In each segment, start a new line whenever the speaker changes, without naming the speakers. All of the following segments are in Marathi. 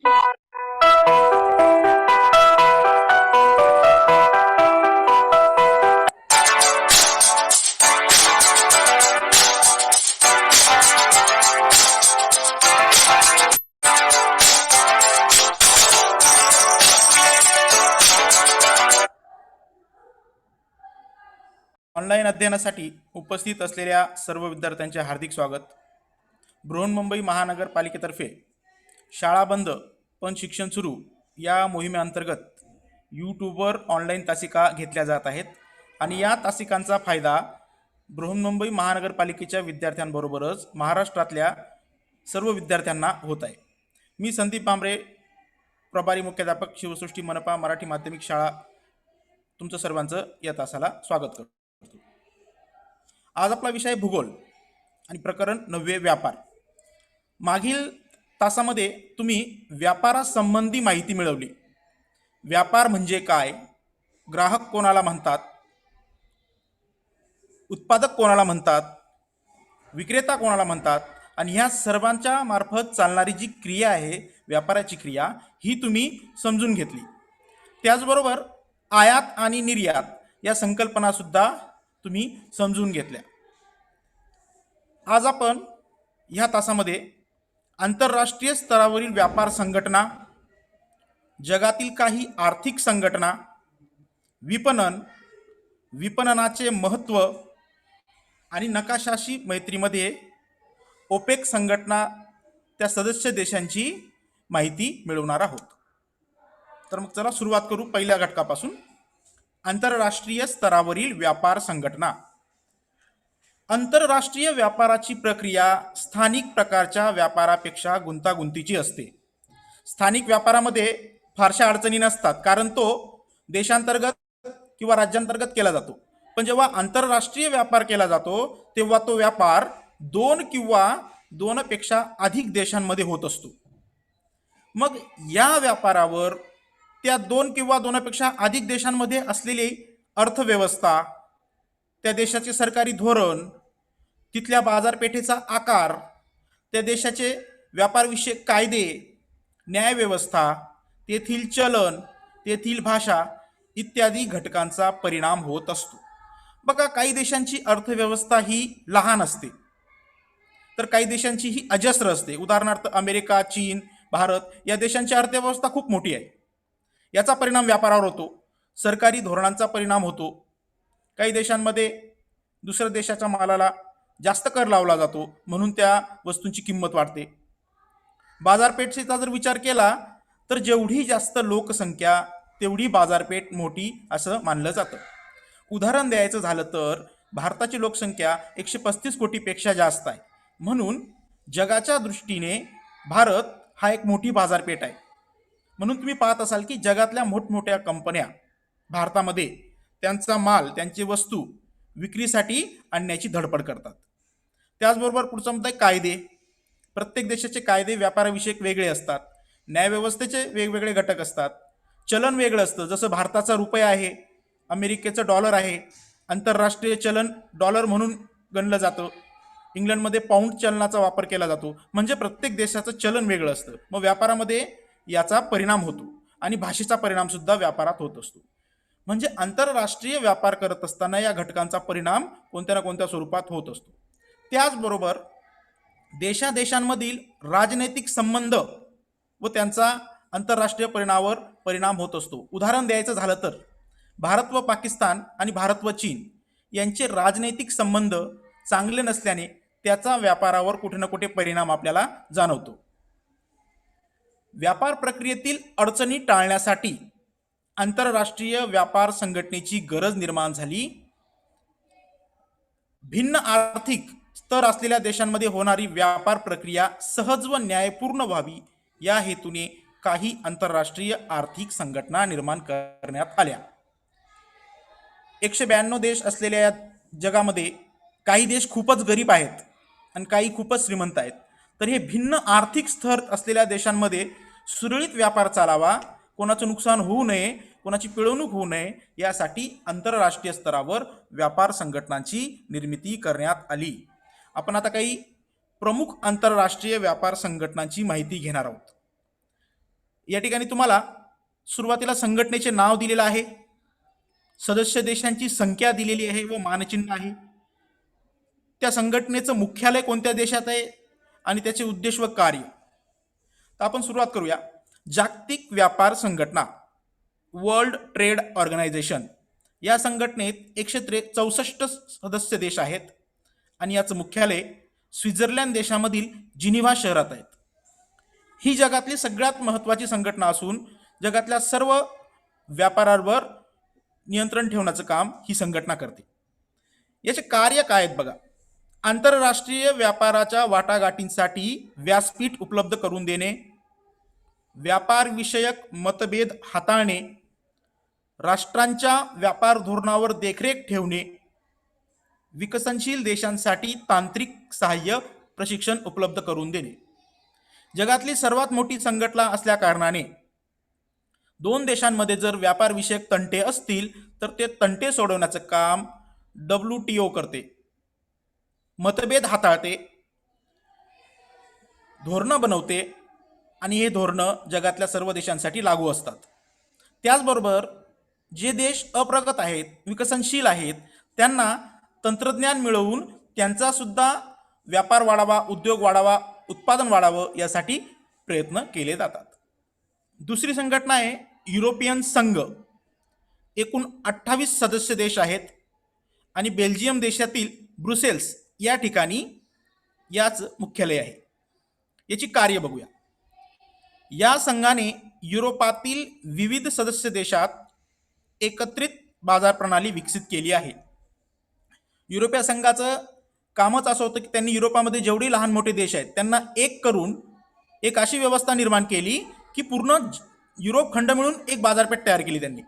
ऑनलाईन अध्ययनासाठी उपस्थित असलेल्या सर्व विद्यार्थ्यांचे हार्दिक स्वागत. बृहन्मुंबई महानगरपालिकेतर्फे शाळा बंद पण शिक्षण सुरू या मोहिमेअंतर्गत यूट्यूबवर ऑनलाईन तासिका घेतल्या जात आहेत आणि या तासिकांचा फायदा बृहन्मुंबई महानगरपालिकेच्या विद्यार्थ्यांबरोबरच महाराष्ट्रातल्या सर्व विद्यार्थ्यांना होत आहे. मी संदीप भांबरे, प्रभारी मुख्याध्यापक, शिवसृष्टी मनपा मराठी माध्यमिक शाळा, तुमचं सर्वांचं या तासाला स्वागत करतो. आज आपला विषय भूगोल आणि प्रकरण 9 व्यापार. मागील तासामध्ये तुम्ही व्यापारासंबंधी माहिती मिळवली. व्यापार म्हणजे काय, ग्राहक कोणाला म्हणतात, उत्पादक कोणाला म्हणतात, विक्रेता कोणाला म्हणतात आणि ह्या सर्वांच्या मार्फत चालणारी जी क्रिया आहे, व्यापाराची क्रिया, ही तुम्ही समजून घेतली. त्याचबरोबर आयात आणि निर्यात या संकल्पना सुद्धा तुम्ही समजून घेतल्या. आज आपण ह्या तासामध्ये आंतरराष्ट्रीय स्तरावरील व्यापार संघटना, जगातील काही आर्थिक संघटना, विपणन, विपणनाचे महत्त्व आणि नकाशाशी मैत्रीमध्ये ओपेक संघटना त्या सदस्य देशांची माहिती मिळवणार आहोत. तर मग चला सुरुवात करू पहिल्या घटकापासून. आंतरराष्ट्रीय स्तरावरील व्यापार संघटना. आंतरराष्ट्रीय व्यापाराची प्रक्रिया स्थानिक प्रकारच्या व्यापारापेक्षा गुंतागुंतीची असते. स्थानिक व्यापारामध्ये फारशा अडचणी नसतात, कारण तो देशांतर्गत किंवा राज्यांतर्गत केला जातो. पण जेव्हा आंतरराष्ट्रीय व्यापार केला जातो तेव्हा तो व्यापार 2 किंवा 2पेक्षा अधिक देशांमध्ये होत असतो. मग या व्यापारावर त्या 2 किंवा 2पेक्षा अधिक देशांमध्ये असलेली अर्थव्यवस्था, त्या देशाचे सरकारी धोरण, तिथल्या बाजारपेठेचा आकार, त्या देशाचे व्यापारविषयक कायदे, न्यायव्यवस्था, तेथील चलन, तेथील भाषा इत्यादी घटकांचा परिणाम होत असतो. बघा, काही देशांची अर्थव्यवस्था ही लहान असते, तर काही देशांची ही अजस्र असते. उदाहरणार्थ अमेरिका, चीन, भारत या देशांची अर्थव्यवस्था खूप मोठी आहे. याचा परिणाम व्यापारावर होतो. सरकारी धोरणांचा परिणाम होतो. काही देशांमध्ये दुसऱ्या देशाच्या मालाला जास्त कर लावला जातो, म्हणून त्या वस्तूंची किंमत वाढते. बाजारपेठेचा जर विचार केला तर जेवढी जास्त लोकसंख्या तेवढी बाजारपेठ मोठी असं मानलं जातं. उदाहरण द्यायचं झालं तर भारताची लोकसंख्या 135 कोटीपेक्षा जास्त आहे, म्हणून जगाच्या दृष्टीने भारत हा एक मोठी बाजारपेठ आहे. म्हणून तुम्ही पाहत असाल की जगातल्या मोठमोठ्या कंपन्या भारतामध्ये त्यांचा माल, त्यांची वस्तू विक्रीसाठी आणण्याची धडपड करतात. त्याचबरोबर पुढचा मुद्दा आहे कायदे. प्रत्येक देशाचे कायदे व्यापाराविषयक वेगळे असतात. न्यायव्यवस्थेचे वेगवेगळे घटक असतात. चलन वेगळं असतं. जसं भारताचा रुपया आहे, अमेरिकेचं डॉलर आहे, आंतरराष्ट्रीय चलन डॉलर म्हणून गणलं जातं. इंग्लंडमध्ये पाऊंड चलनाचा वापर केला जातो. म्हणजे प्रत्येक देशाचं चलन वेगळं असतं. मग व्यापारामध्ये याचा परिणाम होतो आणि भाषेचा परिणाम सुद्धा व्यापारात होत असतो. म्हणजे आंतरराष्ट्रीय व्यापार करत असताना या घटकांचा परिणाम कोणत्या ना कोणत्या स्वरूपात होत असतो. त्याचबरोबर देशादेशांमधील राजनैतिक संबंध व त्यांचा आंतरराष्ट्रीय परिणाम होत असतो. उदाहरण द्यायचं झालं तर भारत व पाकिस्तान आणि भारत व चीन यांचे राजनैतिक संबंध चांगले नसल्याने त्याचा व्यापारावर कुठे ना कुठे परिणाम आपल्याला जाणवतो. व्यापार प्रक्रियेतील अडचणी टाळण्यासाठी आंतरराष्ट्रीय व्यापार संघटनेची गरज निर्माण झाली. भिन्न आर्थिक स्तर असलेल्या देशांमध्ये होणारी व्यापार प्रक्रिया सहज व न्यायपूर्ण व्हावी या हेतूने काही आंतरराष्ट्रीय आर्थिक संघटना निर्माण करण्यात आल्या. 192 देश असलेल्या या जगामध्ये काही देश खूपच गरीब आहेत आणि काही खूपच श्रीमंत आहेत. तर हे भिन्न आर्थिक स्तर असलेल्या देशांमध्ये सुरळीत व्यापार चालावा, कोणाचं नुकसान होऊ नये, कोणाची पिळवणूक होऊ नये, यासाठी आंतरराष्ट्रीय स्तरावर व्यापार संघटनांची निर्मिती करण्यात आली. आपण आता काही प्रमुख आंतरराष्ट्रीय व्यापार संघटनांची माहिती घेणार आहोत. या ठिकाणी तुम्हाला सुरुवातीला संघटनेचे नाव दिलेलं आहे, सदस्य देशांची संख्या दिलेली आहे व मानचिन्ह आहे, त्या संघटनेचं मुख्यालय कोणत्या देशात आहे आणि त्याचे उद्देश व कार्य. तर आपण सुरुवात करूया. जागतिक व्यापार संघटना, वर्ल्ड ट्रेड ऑर्गनायझेशन, या संघटनेत 164 सदस्य देश आहेत आणि याचं मुख्यालय स्वित्झर्लंड देशामधील जिनिव्हा शहरात आहेत. ही जगातली सगळ्यात महत्त्वाची संघटना असून जगातल्या सर्व व्यापारावर नियंत्रण ठेवण्याचं काम ही संघटना करते. याचे कार्य काय आहेत बघा. आंतरराष्ट्रीय व्यापाराच्या वाटाघाटींसाठी व्यासपीठ उपलब्ध करून देणे, व्यापारविषयक मतभेद हाताळणे, राष्ट्रांच्या व्यापार धोरणावर देखरेख ठेवणे, विकसनशील देशांसाठी तांत्रिक सहाय्य प्रशिक्षण उपलब्ध करून देणे. जगातली सर्वात मोठी संघटना असल्या कारणाने दोन देशांमध्ये जर व्यापारविषयक तंटे असतील तर ते तंटे सोडवण्याचं काम WTO करते. मतभेद हाताळते, धोरणं बनवते आणि हे धोरणं जगातल्या सर्व देशांसाठी लागू असतात. त्याचबरोबर जे देश अप्रगत आहेत, विकसनशील आहेत, त्यांना तंत्रज्ञान मिळवून त्यांचा सुद्धा व्यापार वाढावा, उद्योग वाढावा, उत्पादन वाढावं यासाठी प्रयत्न केले जातात. दुसरी संघटना आहे युरोपियन संघ. एकूण 28 सदस्य देश आहेत आणि बेल्जियम देशातील ब्रुसेल्स या ठिकाणी याच मुख्यालय आहे. याची कार्य बघूया. या संघाने युरोपातील विविध सदस्य देशात एकत्रित बाजार प्रणाली विकसित केली आहे. युरोपीय संघाचं कामच असं होतं की त्यांनी युरोपामध्ये जेवढे लहान मोठे देश आहेत त्यांना एक करून एक अशी व्यवस्था निर्माण केली की पूर्ण युरोप खंड मिळून एक बाजारपेठ तयार केली त्यांनी.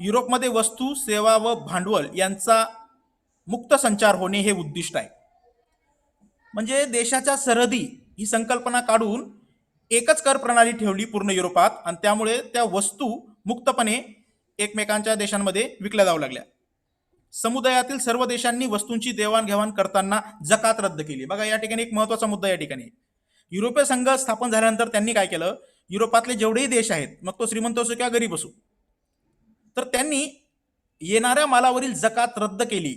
युरोपमध्ये वस्तू, सेवा व भांडवल यांचा मुक्त संचार होणे हे उद्दिष्ट आहे. म्हणजे देशाच्या सरहदी ही संकल्पना काढून एकच कर प्रणाली ठेवली पूर्ण युरोपात आणि त्यामुळे त्या वस्तू मुक्तपणे एकमेकांच्या देशांमध्ये विकल्या जाऊ लागल्या. समुदायातील सर्व देशांनी वस्तूंची देवाणघेवाण करताना जकात रद्द केली. बघा या ठिकाणी एक महत्त्वाचा मुद्दा या ठिकाणी. युरोपीय संघ स्थापन झाल्यानंतर त्यांनी काय केलं, युरोपातले जेवढेही देश आहेत, मग तो श्रीमंत असो किंवा गरीब असो, तर त्यांनी येणाऱ्या मालावरील जकात रद्द केली.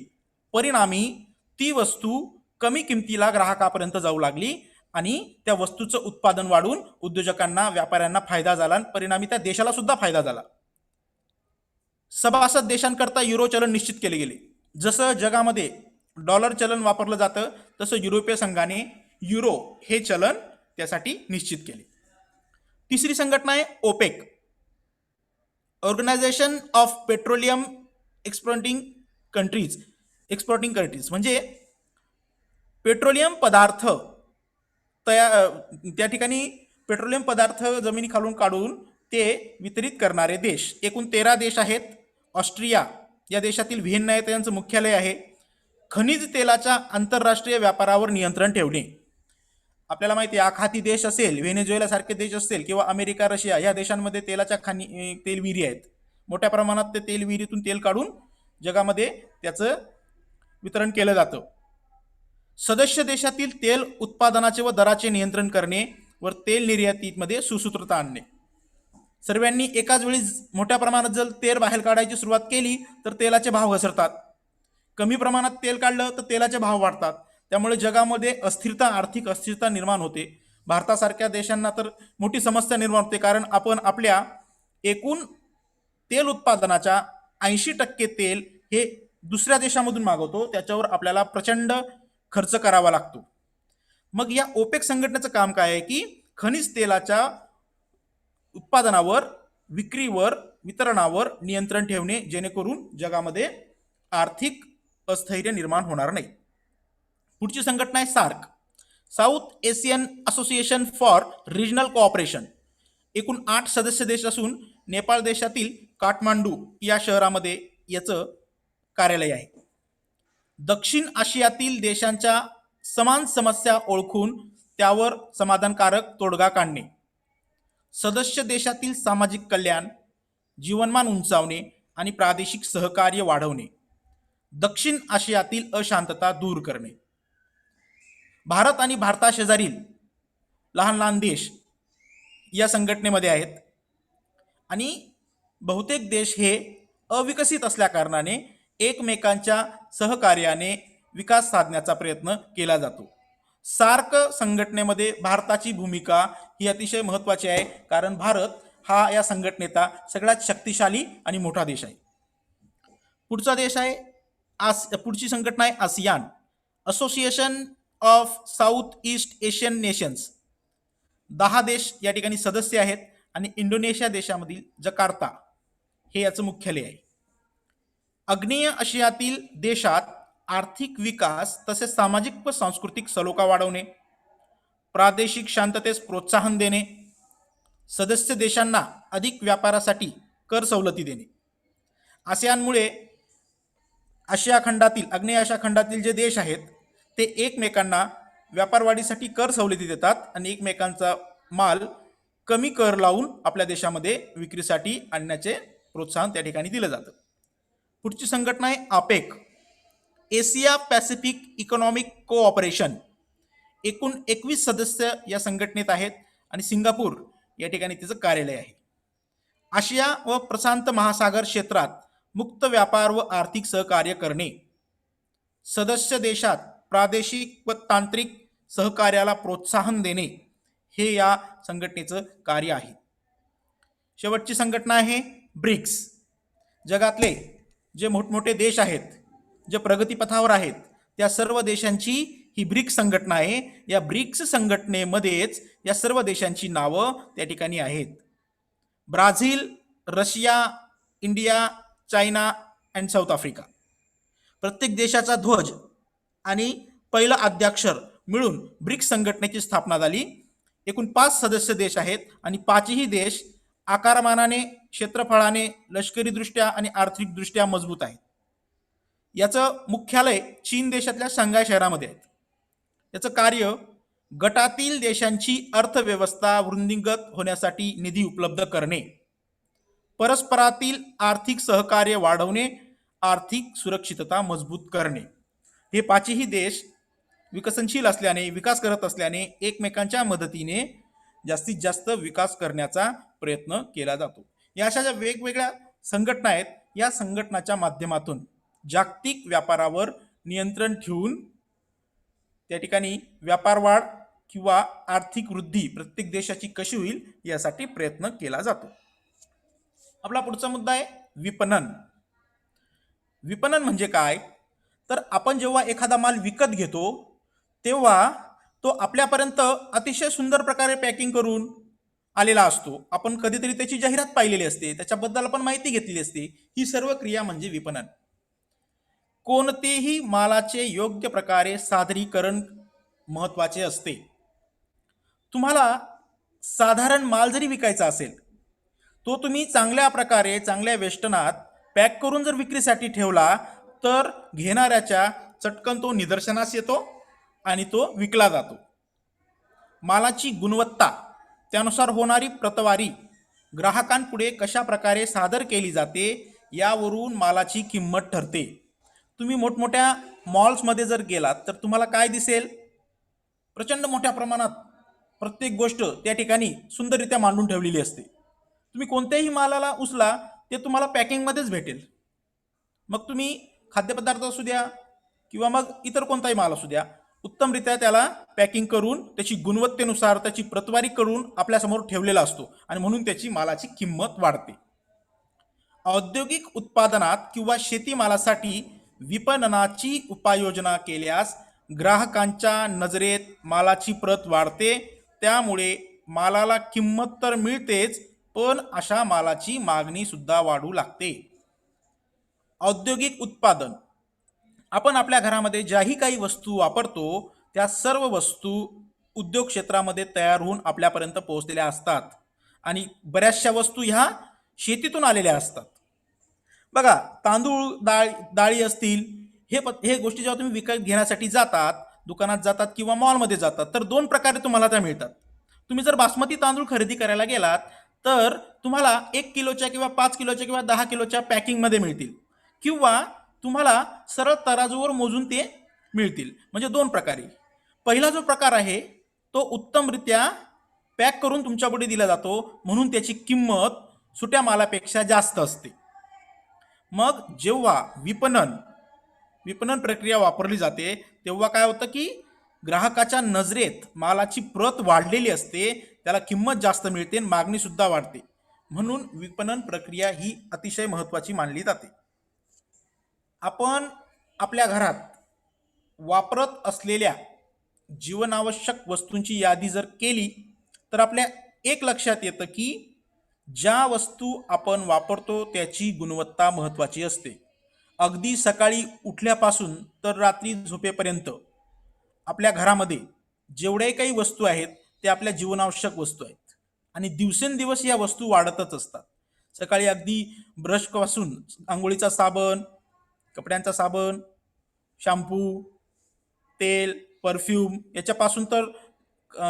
परिणामी ती वस्तू कमी किमतीला ग्राहकापर्यंत जाऊ लागली आणि त्या वस्तूचं उत्पादन वाढून उद्योजकांना, व्यापाऱ्यांना फायदा झाला आणि परिणामी त्या देशाला सुद्धा फायदा झाला. सभासद देशांकरता युरो चलन निश्चित केले गेले. जसं जगामध्ये डॉलर चलन वापरलं जातं तसं युरोपीय संघाने युरो हे चलन त्यासाठी निश्चित केले. तिसरी संघटना आहे OPEC, organization of petroleum exporting countries. म्हणजे पेट्रोलियम पदार्थ त्या ठिकाणी पेट्रोलियम पदार्थ जमिनीखालून काढून ते वितरित करणारे देश. एकूण 13 देश आहेत. ऑस्ट्रिया या देशातील व्हिएन्ना येथे यांचं मुख्यालय आहे. खनिज तेलाच्या आंतरराष्ट्रीय व्यापारावर नियंत्रण ठेवणे. आपल्याला माहिती आहे, आखाती देश असेल, व्हेनेझुएला सारखे देश असतील किंवा अमेरिका, रशिया या देशांमध्ये तेलाच्या तेलविहिरी आहेत. मोठ्या प्रमाणात ते तेलविहिरीतून तेल काढून जगामध्ये त्याचं वितरण केलं जातं. सदस्य देशातील तेल उत्पादनाचे व दराचे नियंत्रण करणे व तेल निर्यातीमध्ये सुसूत्रता आणणे. सर्वांनी एकाच वेळी मोठ्या प्रमाणात जर तेल बाहेर काढायची सुरुवात केली तर तेलाचे भाव घसरतात. कमी प्रमाणात तेल काढलं तर तेलाचे भाव वाढतात. त्यामुळे जगामध्ये अस्थिरता, आर्थिक अस्थिरता निर्माण होते. भारतासारख्या देशांना तर मोठी समस्या निर्माण होते, कारण आपण आपल्या एकूण तेल उत्पादनाच्या 80% तेल हे दुसऱ्या देशामधून मागवतो. त्याच्यावर आपल्याला प्रचंड खर्च करावा लागतो. मग या ओपेक संघटनेचं काम काय आहे की खनिज तेलाच्या उत्पादनावर, विक्रीवर, वितरणावर नियंत्रण ठेवणे, जेणेकरून जगामध्ये आर्थिक अस्थैर्य निर्माण होणार नाही. पुढची संघटना आहे SAARC, South Asian association for regional cooperation. एकूण 8 सदस्य देश असून नेपाळ देशातील काठमांडू या शहरामध्ये याचं कार्यालय आहे. दक्षिण आशियातील देशांच्या समान समस्या ओळखून त्यावर समाधानकारक तोडगा काढणे, सदस्य देशातील सामाजिक कल्याण, जीवनमान उंचावणे आणि प्रादेशिक सहकार्य वाढवणे, दक्षिण आशियातील अशांतता दूर करणे. भारत आणि भारताशेजारील लहान लहान देश या संघटनेमध्ये आहेत आणि बहुतेक देश हे अविकसित असल्या कारणाने एकमेकांच्या सहकार्याने विकास साधण्याचा प्रयत्न केला जातो. सार्क संघटनेमध्ये भारताची भूमिका ही अतिशय महत्त्वाची आहे, कारण भारत हा या संघटनेचा सगळ्यात शक्तिशाली आणि मोठा देश आहे. पुढचा देश आहे पुढची संघटना आहे ASEAN, association of south east Asian nations. 10 देश या ठिकाणी सदस्य आहेत आणि इंडोनेशिया देशामधील जकार्ता हे याचं मुख्यालय आहे. आग्नेय आशियातील देशात आर्थिक विकास तसेच सामाजिक व सांस्कृतिक सलोखा वाढवणे, प्रादेशिक शांततेस प्रोत्साहन देणे, सदस्य देशांना अधिक व्यापारासाठी कर सवलती देणे. आसियानमुळे आशिया खंडातील आग्नेय आशिया खंडातील जे देश आहेत ते एकमेकांना व्यापार वाढीसाठी कर सवलती देतात आणि एकमेकांचा माल कमी कर लावून आपल्या देशामध्ये विक्रीसाठी आणण्याचे प्रोत्साहन त्या ठिकाणी दिलं जातं. पुढची संघटना आहे आपेक, एशिया पॅसिफिक इकॉनॉमिक कोऑपरेशन. एकूण 21 सदस्य या संघटनेत आहेत आणि सिंगापूर या ठिकाणी तिचं कार्यालय आहे. आशिया व प्रशांत महासागर क्षेत्रात मुक्त व्यापार व आर्थिक सहकार्य करणे, सदस्य देशात प्रादेशिक व तांत्रिक सहकार्याला प्रोत्साहन देणे हे या संघटनेचं कार्य आहे. शेवटची संघटना आहे ब्रिक्स. जगातले जे मोठमोठे देश आहेत, जे प्रगतीपथावर आहेत, त्या सर्व देशांची ही ब्रिक्स संघटना आहे. या ब्रिक्स संघटनेमध्येच या सर्व देशांची नावं त्या ठिकाणी आहेत. Brazil, Russia, India, China and south Africa. प्रत्येक देशाचा ध्वज आणि पहिलं आद्याक्षर मिळून ब्रिक्स संघटनेची स्थापना झाली. एकूण 5 सदस्य देश आहेत आणि 5ही देश आकारमानाने, क्षेत्रफळाने, लष्करीदृष्ट्या आणि आर्थिकदृष्ट्या मजबूत आहेत. याचं मुख्यालय चीन देशातल्या शांघाय शहरामध्ये आहे. याचं कार्य गटातील देशांची अर्थव्यवस्था वृद्धिंगत होण्यासाठी निधी उपलब्ध करणे, परस्परातील आर्थिक सहकार्य वाढवणे, आर्थिक सुरक्षितता मजबूत करणे. हे 5ही देश विकसनशील असल्याने, विकास करत असल्याने एकमेकांच्या मदतीने जास्तीत जास्त विकास करण्याचा प्रयत्न केला जातो. या अशा ज्या वेगवेगळ्या संघटना आहेत, या संघटनाच्या माध्यमातून जागतिक व्यापारावर नियंत्रण ठेवून त्या ठिकाणी व्यापार वाढ किंवा आर्थिक वृद्धी प्रत्येक देशाची कशी होईल यासाठी प्रयत्न केला जातो. आपला पुढचा मुद्दा आहे विपणन. विपणन म्हणजे काय? तर आपण जेव्हा एखादा माल विकत घेतो तेव्हा तो आपल्यापर्यंत अतिशय सुंदर प्रकारे पॅकिंग करून आलेला असतो. आपण कधीतरी त्याची जाहिरात पाहिलेली असते, त्याच्याबद्दल आपण माहिती घेतलेली असते. ही सर्व क्रिया म्हणजे विपणन. कोणतेही मालाचे योग्य प्रकारे सादरीकरण महत्त्वाचे असते. तुम्हाला साधारण माल जरी विकायचा असेल तो तुम्ही चांगल्या प्रकारे, चांगल्या वेष्टनात पॅक करून जर विक्रीसाठी ठेवला तर घेणाऱ्याच्या चटकन तो निदर्शनास येतो आणि तो विकला जातो. मालाची गुणवत्ता, त्यानुसार होणारी प्रतवारी ग्राहकांपुढे कशा प्रकारे सादर केली जाते यावरून मालाची किंमत ठरते. तुम्ही मोठमोठ्या मॉल्समध्ये जर गेलात तर तुम्हाला काय दिसेल? प्रचंड मोठ्या प्रमाणात प्रत्येक गोष्ट त्या ठिकाणी सुंदररित्या मांडून ठेवलेली असते. तुम्ही कोणत्याही मालाला उचला ते तुम्हाला पॅकिंगमध्येच भेटेल. मग तुम्ही खाद्यपदार्थ असू द्या किंवा मग इतर कोणताही माल असू द्या, उत्तमरित्या त्याला पॅकिंग करून त्याची गुणवत्तेनुसार त्याची प्रतवारी करून आपल्यासमोर ठेवलेला असतो आणि म्हणून त्याची मालाची किंमत वाढते. औद्योगिक उत्पादनात किंवा शेतीमालासाठी विपणनाची उपाययोजना केल्यास ग्राहकांच्या नजरेत मालाची प्रत वाढते. त्यामुळे मालाला किंमत तर मिळतेच, पण अशा मालाची मागणी सुद्धा वाढू लागते. औद्योगिक उत्पादन, आपण आपल्या घरामध्ये ज्याही काही वस्तू वापरतो त्या सर्व वस्तू उद्योग क्षेत्रामध्ये तयार होऊन आपल्यापर्यंत पोहोचलेल्या असतात आणि बऱ्याचशा वस्तू ह्या शेतीतून आलेल्या असतात. बघा, तांदूळ, डाळी असतील, हे गोष्टी जेव्हा तुम्ही विकत घेण्यासाठी जातात, दुकानात जातात किंवा मॉलमध्ये जातात तर 2 प्रकारे तुम्हाला त्या मिळतात. तुम्ही जर बासमती तांदूळ खरेदी करायला गेलात तर तुम्हाला 1 किलोच्या किंवा 5 किलोच्या किंवा 10 किलोच्या पॅकिंगमध्ये मिळतील किंवा तुम्हाला सरळ तराजूवर मोजून ते मिळतील. म्हणजे 2 प्रकारे. पहिला जो प्रकार आहे तो उत्तमरित्या पॅक करून तुमच्यापुढे दिला जातो, म्हणून त्याची किंमत सुट्या मालापेक्षा जास्त असते. मग जेव्हा विपणन विपणन प्रक्रिया वापरली जाते तेव्हा काय होतं की ग्राहकाच्या नजरेत मालाची प्रत वाढलेली असते, त्याला किंमत जास्त मिळते, मागणी सुद्धा वाढते. म्हणून विपणन प्रक्रिया ही अतिशय महत्त्वाची मानली जाते. आपण आपल्या घरात वापरत असलेल्या जीवनावश्यक वस्तूंची यादी जर केली तर आपल्या एक लक्षात येतं की ज्या वस्तू आपण वापरतो त्याची गुणवत्ता महत्त्वाची असते. अगदी सकाळी उठल्यापासून तर रात्री झोपेपर्यंत आपल्या घरामध्ये जेवढे काही वस्तू आहेत ते आपल्या जीवनावश्यक वस्तू आहेत आणि दिवसेंदिवस या वस्तू वाढतच असतात. सकाळी अगदी ब्रशपासून आंघोळीचा साबण, कपड्यांचा साबण, शॅम्पू, तेल, परफ्यूम याच्यापासून तर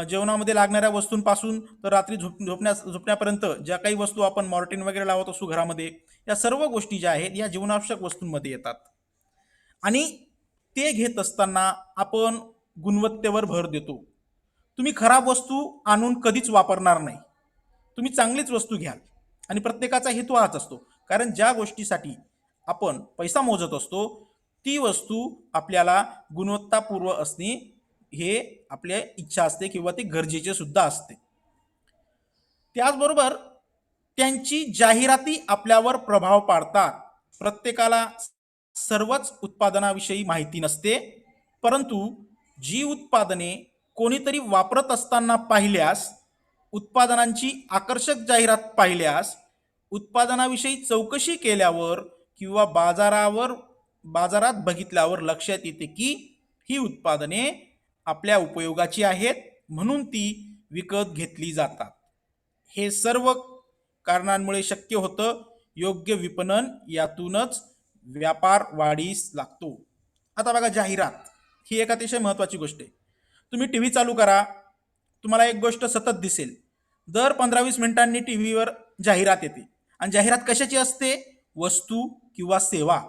जेवणामध्ये लागणाऱ्या वस्तूंपासून तर रात्री झोपण्यापर्यंत ज्या काही वस्तू आपण मॉर्टिन वगैरे लावत असतो घरामध्ये, या सर्व गोष्टी ज्या आहेत या जीवनावश्यक वस्तूंमध्ये येतात. आणि ते घेत असताना आपण गुणवत्तेवर भर देतो. तुम्ही खराब वस्तू आणून कधीच वापरणार नाही, तुम्ही चांगलीच वस्तू घ्याल. आणि प्रत्येकाचा हेतू हाच असतो, कारण ज्या गोष्टीसाठी आपण पैसा मोजत असतो ती वस्तू आपल्याला गुणवत्तापूर्व असणे हे आपल्या इच्छा असते किंवा ते गरजेचे सुद्धा असते. त्याचबरोबर त्यांची जाहिराती आपल्यावर प्रभाव पाडतात. प्रत्येकाला सर्वच उत्पादनाविषयी माहिती नसते, परंतु जी उत्पादने कोणीतरी वापरत असताना पाहिल्यास, उत्पादनांची आकर्षक जाहिरात पाहिल्यास, उत्पादनाविषयी चौकशी केल्यावर किंवा बाजारात बघितल्यावर लक्षात येते की ही उत्पादने आपल्या उपयोगाची आहेत, म्हणून ती विकत घेतली जातात. हे सर्व कारणांमुळे शक्य होतं. योग्य विपणन यातूनच व्यापार वाढीस लागतो. आता बघा, जाहिरात ही एक अतिशय महत्त्वाची गोष्ट आहे. तुम्ही टी व्ही चालू करा, तुम्हाला एक गोष्ट सतत दिसेल. दर 15-20 मिनिटांनी टी व्हीवर जाहिरात येते. आणि जाहिरात कशाची असते? वस्तू किंवा सेवा.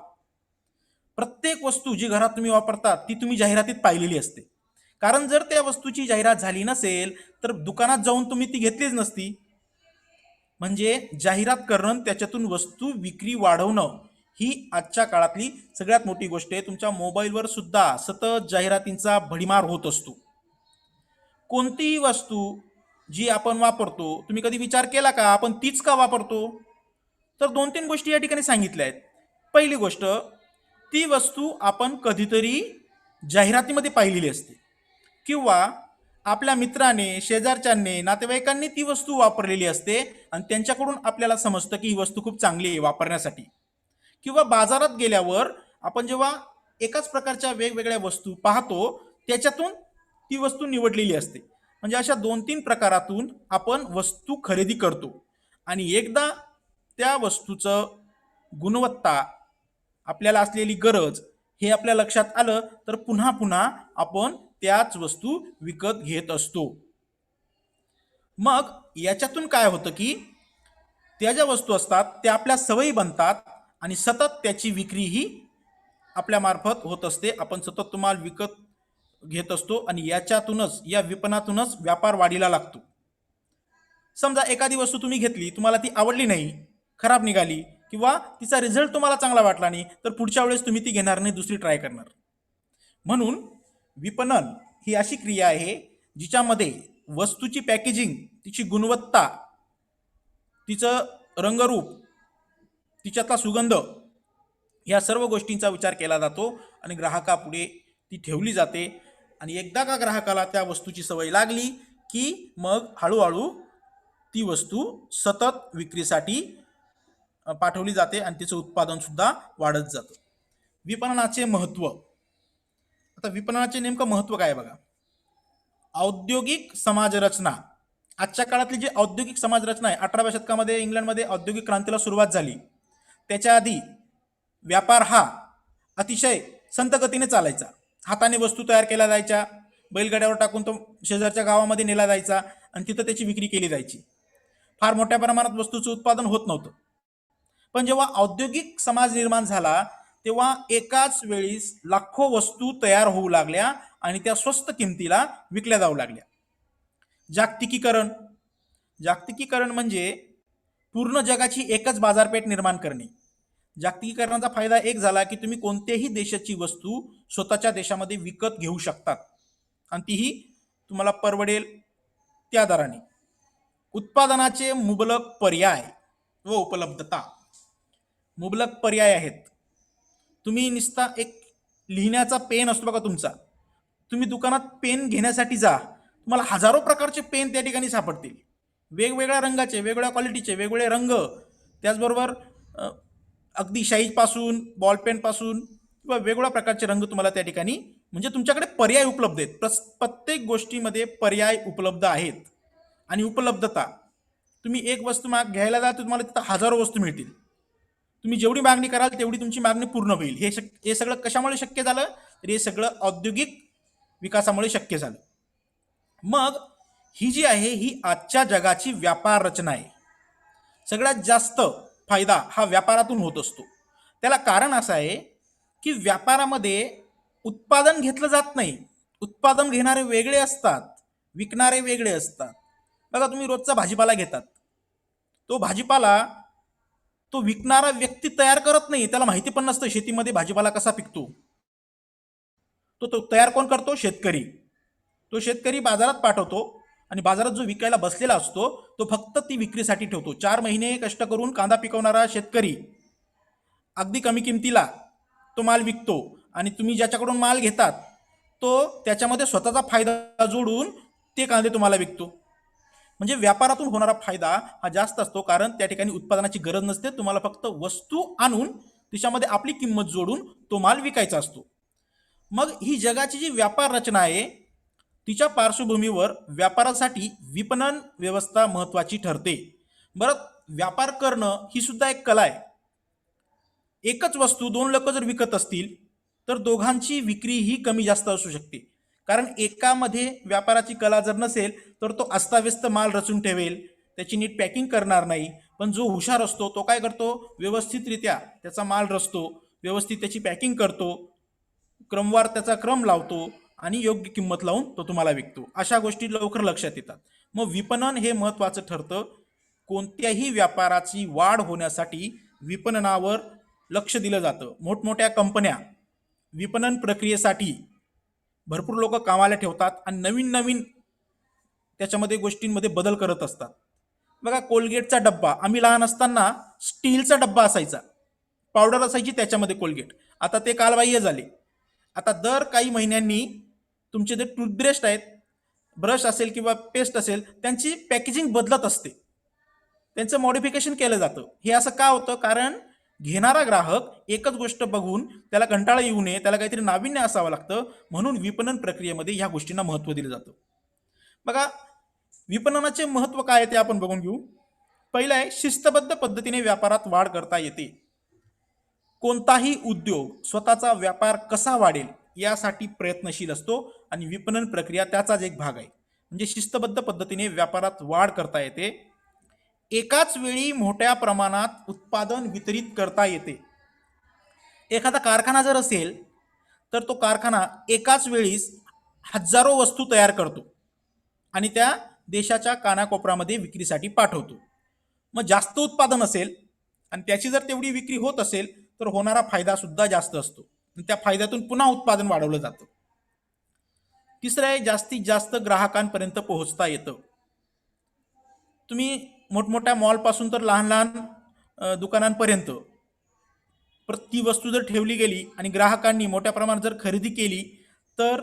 प्रत्येक वस्तू जी घरात तुम्ही वापरता ती तुम्ही जाहिरातीत पाहिलेली असते. कारण जर त्या वस्तूची जाहिरात झाली नसेल तर दुकानात जाऊन तुम्ही ती घेतलीच नसती. म्हणजे जाहिरात करणं, त्याच्यातून वस्तू विक्री वाढवणं ही आजच्या काळातली सगळ्यात मोठी गोष्ट आहे. तुमच्या मोबाईलवर सुद्धा सतत जाहिरातींचा भडीमार होत असतो. कोणतीही वस्तू जी आपण वापरतो, तुम्ही कधी विचार केला का आपण तीच का वापरतो? तर 2-3 गोष्टी या ठिकाणी सांगितल्या आहेत. पहिली गोष्ट, ती वस्तू आपण कधीतरी जाहिरातीमध्ये पाहिलेली असते किंवा आपल्या मित्राने, शेजारच्यांनी, नातेवाईकांनी ती वस्तू वापरलेली असते आणि त्यांच्याकडून आपल्याला समजतं की ही वस्तू खूप चांगली आहे वापरण्यासाठी. किंवा बाजारात गेल्यावर आपण जेव्हा एकाच प्रकारच्या वेगवेगळ्या वस्तू पाहतो त्याच्यातून ती वस्तू निवडलेली असते. म्हणजे अशा 2-3 प्रकारातून आपण वस्तू खरेदी करतो आणि एकदा त्या वस्तूचं गुणवत्ता, आपल्याला असलेली गरज हे आपल्या लक्षात आलं तर पुन्हा पुन्हा आपण त्याच वस्तू विकत घेत असतो. मग याच्यातून काय होतं की त्या ज्या वस्तू असतात त्या आपल्या सवयी बनतात आणि सतत त्याची विक्री ही आपल्या मार्फत होत असते. आपण सतत माल विकत घेत असतो आणि याच्यातूनच, या विपणातूनच व्यापार वाढीला लागतो. समजा एखादी वस्तू तुम्ही घेतली, तुम्हाला ती आवडली नाही, खराब निघाली किंवा तिचा रिझल्ट तुम्हाला चांगला वाटला नाही, तर पुढच्या वेळेस तुम्ही ती घेणार नाही, दुसरी ट्राय करणार. म्हणून विपणन ही अशी क्रिया आहे जिच्यामध्ये वस्तूची पॅकेजिंग, तिची गुणवत्ता, तिचं रंगरूप, तिच्यातला सुगंध या सर्व गोष्टींचा विचार केला जातो आणि ग्राहकापुढे ती ठेवली जाते. आणि एकदा का ग्राहकाला त्या वस्तूची सवय लागली की मग हळूहळू ती वस्तू सतत विक्रीसाठी पाठवली जाते आणि तिचं उत्पादन सुद्धा वाढत जातं. विपणनाचे महत्त्व. आता विपणनाचे नेमकं महत्त्व काय बघा. औद्योगिक समाजरचना. आजच्या काळातली जी औद्योगिक समाजरचना आहे, 18व्या शतकामध्ये इंग्लंडमध्ये औद्योगिक क्रांतीला सुरुवात झाली. त्याच्या आधी व्यापार हा अतिशय संत गतीने चालायचा. हाताने वस्तू तयार केल्या जायच्या, बैलगाड्यावर टाकून तो शेजारच्या गावामध्ये नेला जायचा आणि तिथं त्याची विक्री केली जायची. फार मोठ्या प्रमाणात वस्तूचं उत्पादन होत नव्हतं. पण जेव्हा औद्योगिक समाज निर्माण झाला तेव्हा एकाच वेळी लाखो वस्तू तयार होऊ लागल्या आणि त्या स्वस्त किमतीला विकल्या जाऊ लागल्या. जागतिकीकरण, जागतिकीकरण म्हणजे पूर्ण जगाची एकच बाजारपेठ निर्माण करणे. जागतिकीकरणाचा फायदा एक झाला की तुम्ही कोणत्याही देशाची वस्तू स्वतःच्या देशामध्ये विकत घेऊ शकतात आणि तीही तुम्हाला परवडेल त्या दराने. उत्पादनाचे मुबलक पर्याय व उपलब्धता. मुबलक पर्याय आहेत. तुम्ही नुसता एक लिहिण्याचा पेन असतो बघा तुमचा, तुम्ही दुकानात पेन घेण्यासाठी जा, तुम्हाला हजारो प्रकारचे पेन त्या ठिकाणी सापडतील. वेगवेगळ्या रंगाचे, वेगवेगळ्या क्वालिटीचे, वेगवेगळे रंग, त्याचबरोबर अ, अगदी शाईपासून बॉलपेनपासून किंवा वेगवेगळ्या प्रकारचे रंग तुम्हाला त्या ठिकाणी, म्हणजे तुमच्याकडे पर्याय उपलब्ध आहेत. प्रत्येक गोष्टीमध्ये पर्याय उपलब्ध आहेत. आणि उपलब्धता, तुम्ही एक वस्तू घ्यायला जा तर तुम्हाला तिथं हजारो वस्तू मिळतील. तुम्ही जेवढी मागणी कराल तेवढी तुमची मागणी पूर्ण होईल. हे सगळं कशामुळे शक्य झालं? तर हे सगळं औद्योगिक विकासामुळे शक्य झालं. मग ही जी आहे ही आजच्या जगाची व्यापार रचना आहे. सगळ्यात जास्त फायदा हा व्यापारातून होत असतो. त्याला कारण असं आहे की व्यापारामध्ये उत्पादन घेतलं जात नाही. उत्पादन घेणारे वेगळे असतात, विकणारे वेगळे असतात. बघा, तुम्ही रोजचा भाजीपाला घेतात, तो भाजीपाला तो विकणारा व्यक्ती तयार करत नाही. त्याला माहिती पण नसतं शेतीमध्ये भाजीपाला कसा पिकतो. तो तयार कोण करतो? शेतकरी. तो शेतकरी बाजारात पाठवतो आणि बाजारात जो विकायला बसलेला असतो तो फक्त ती विक्रीसाठी ठेवतो. 4 महिने कष्ट करून कांदा पिकवणारा शेतकरी अगदी कमी किमतीला तो माल विकतो आणि तुम्ही ज्याच्याकडून माल घेतात तो त्याच्यामध्ये स्वतःचा फायदा जोडून ते कांदे तुम्हाला विकतो. म्हणजे व्यापारातून होणारा फायदा हा जास्त असतो, कारण त्या ठिकाणी उत्पादनाची गरज नसते. तुम्हाला फक्त वस्तू आणून तिच्यामध्ये आपली किंमत जोडून तो माल विकायचा असतो. मग ही जगाची जी व्यापार रचना आहे तिच्या पार्श्वभूमीवर व्यापारासाठी विपणन व्यवस्था महत्वाची ठरते. बरं, व्यापार करणं ही सुद्धा एक कला आहे. एकच वस्तू दोन लोक जर विकत असतील तर दोघांची विक्री ही कमी जास्त असू शकते. कारण एकामध्ये व्यापाराची कला जर नसेल तर तो अस्ताव्यस्त माल रचून ठेवेल, त्याची नीट पॅकिंग करणार नाही. पण जो हुशार असतो तो काय करतो? व्यवस्थितरित्या त्याचा माल रचतो, व्यवस्थित त्याची पॅकिंग करतो, क्रमवार त्याचा क्रम लावतो आणि योग्य किंमत लावून तो तुम्हाला विकतो. अशा गोष्टी लवकर लक्षात येतात. मग विपणन हे महत्त्वाचं ठरतं. कोणत्याही व्यापाराची वाढ होण्यासाठी विपणनावर लक्ष दिलं जातं. मोठमोठ्या कंपन्या विपणन प्रक्रियेसाठी भरपूर लोक कामाला ठेवतात आणि नवीन नवीन त्याच्यामध्ये गोष्टींमध्ये बदल करत असतात. बघा, कोलगेटचा डब्बा, आम्ही लहान असताना स्टीलचा डब्बा असायचा, पावडर असायची त्याच्यामध्ये कोलगेट. आता ते कालबाह्य झाले. आता दर काही महिन्यांनी तुमचे जे टूथब्रश आहेत, ब्रश असेल किंवा पेस्ट असेल, त्यांची पॅकेजिंग बदलत असते, त्यांचं मॉडिफिकेशन केलं जातं. हे असं का होतं? कारण घेणारा ग्राहक एकच गोष्ट बघून त्याला कंटाळा येऊ नये, त्याला काहीतरी नाविन्य असावं लागतं. म्हणून विपणन प्रक्रियेमध्ये ह्या गोष्टींना महत्त्व दिलं जातं. बघा, विपणनाचे महत्त्व काय आहे ते आपण बघून घेऊ. पहिलं आहे, शिस्तबद्ध पद्धतीने व्यापारात वाढ करता येते. कोणताही उद्योग स्वतःचा व्यापार कसा वाढेल यासाठी प्रयत्नशील असतो आणि विपणन प्रक्रिया त्याचाच एक भाग आहे. म्हणजे शिस्तबद्ध पद्धतीने व्यापारात वाढ करता येते. एकाच वेळी मोठ्या प्रमाणात उत्पादन वितरित करता येते. एखादा कारखाना जर असेल तर तो कारखाना एकाच वेळीस हजारो वस्तू तयार करतो आणि त्या देशाच्या कानाकोपऱ्यामध्ये विक्रीसाठी पाठवतो. मग जास्त उत्पादन असेल आणि त्याची जर तेवढी विक्री होत असेल तर होणारा फायदा सुद्धा जास्त असतो. त्या फायद्यातून पुन्हा उत्पादन वाढवलं जातं. तिसरं आहे, जास्तीत जास्त ग्राहकांपर्यंत पोहोचता येतं. तुम्ही मोठमोठ्या मॉलपासून तर लहान लहान दुकानांपर्यंत ती वस्तू जर ठेवली गेली आणि ग्राहकांनी मोठ्या प्रमाणात जर खरेदी केली तर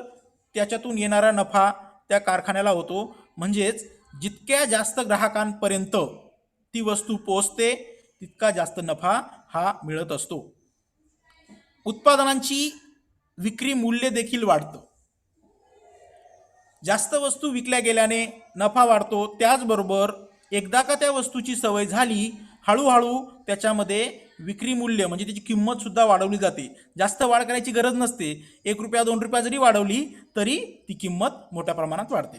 त्याच्यातून येणारा नफा त्या कारखान्याला होतो. म्हणजेच जितक्या जास्त ग्राहकांपर्यंत ती वस्तू पोहोचते तितका जास्त नफा हा मिळत असतो. उत्पादनांची विक्री मूल्य देखील वाढतं. जास्त वस्तू विकल्या गेल्याने नफा वाढतो. त्याचबरोबर एकदा का त्या वस्तूची सवय झाली, हळूहळू त्याच्यामध्ये विक्री मूल्य म्हणजे त्याची किंमत सुद्धा वाढवली जाते. जास्त वाढ करायची गरज नसते. 1 रुपया 2 रुपया जरी वाढवली तरी ती किंमत मोठ्या प्रमाणात वाढते.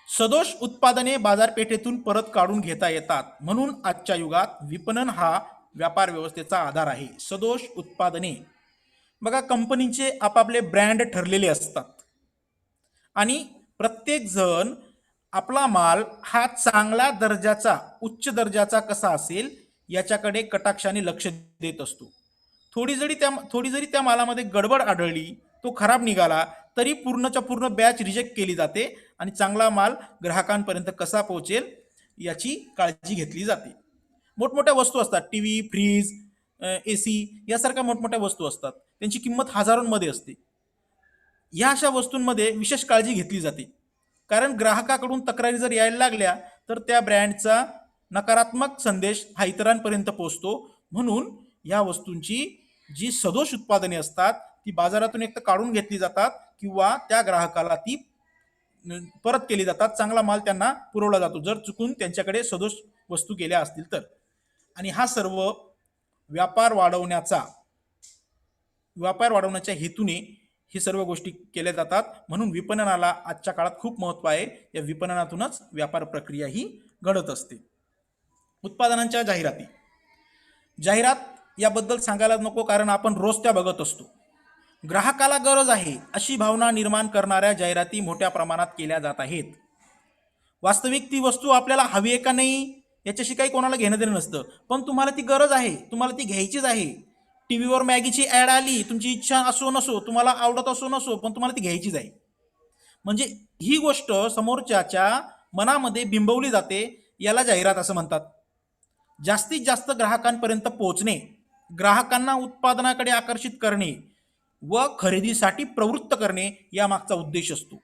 सदोष उत्पादने बाजारपेठेतून परत काढून घेता येतात. म्हणून आजच्या युगात विपणन हा व्यापार व्यवस्थेचा आधार आहे. सदोष उत्पादने, बघा, कंपनीचे आपापले ब्रँड ठरलेले असतात आणि प्रत्येक जण आपला माल हा चांगल्या दर्जाचा, उच्च दर्जाचा कसा असेल याच्याकडे कटाक्षाने लक्ष देत असतो. थोडी जरी त्या मालामध्ये गडबड आढळली, तो खराब निघाला, तरी पूर्णच्या पूर्ण बॅच रिजेक्ट केली जाते आणि चांगला माल ग्राहकांपर्यंत कसा पोहोचेल याची काळजी घेतली जाते. मोठमोठ्या वस्तू असतात, टीव्ही, फ्रीज, एसी यासारख्या मोठमोठ्या वस्तू असतात. त्यांची किंमत हजारोंमध्ये असते. या अशा वस्तूंमध्ये विशेष काळजी घेतली जाते. कारण ग्राहकाकडून तक्रारी जर यायला लागल्या तर त्या ब्रँडचा नकारात्मक संदेश हा इतरांपर्यंत पोहोचतो. म्हणून या वस्तूंची जी सदोष उत्पादने असतात ती बाजारातून एक तर काढून घेतली जातात किंवा त्या ग्राहकाला ती परत केली जातात. चांगला माल त्यांना पुरवला जातो जर चुकून त्यांच्याकडे सदोष वस्तू गेल्या असतील तर. आणि हा सर्व व्यापार वाढवण्याचा व्यापार वाढवण्याच्या हेतूने हे सर्व गोष्टी केल्या जातात. म्हणून विपणनाला आजच्या काळात खूप महत्त्व आहे. या विपणनातूनच व्यापार प्रक्रिया ही घडत असते. उत्पादनांच्या जाहिराती. जाहिरात याबद्दल सांगायला नको, कारण आपण रोज त्या बघत असतो. ग्राहकाला गरज आहे अशी भावना निर्माण करणाऱ्या जाहिराती मोठ्या प्रमाणात केल्या जात आहेत. वास्तविक ती वस्तू आपल्याला हवी आहे का नाही याच्याशी काही कोणाला घेणं देणं नसतं, पण तुम्हाला ती गरज आहे, तुम्हाला ती घ्यायचीच आहे. टीव्हीवर मॅगीची ॲड आली, तुमची इच्छा असो नसो, तुम्हाला आवडत असो नसो, पण तुम्हाला ती घ्यायचीच आहे. म्हणजे ही गोष्ट समोरच्याच्या मनामध्ये बिंबवली जाते. याला जाहिरात असं म्हणतात. जास्तीत जास्त ग्राहकांपर्यंत पोहोचणे, ग्राहकांना उत्पादनाकडे आकर्षित करणे व खरेदीसाठी प्रवृत्त करणे यामागचा उद्देश असतो.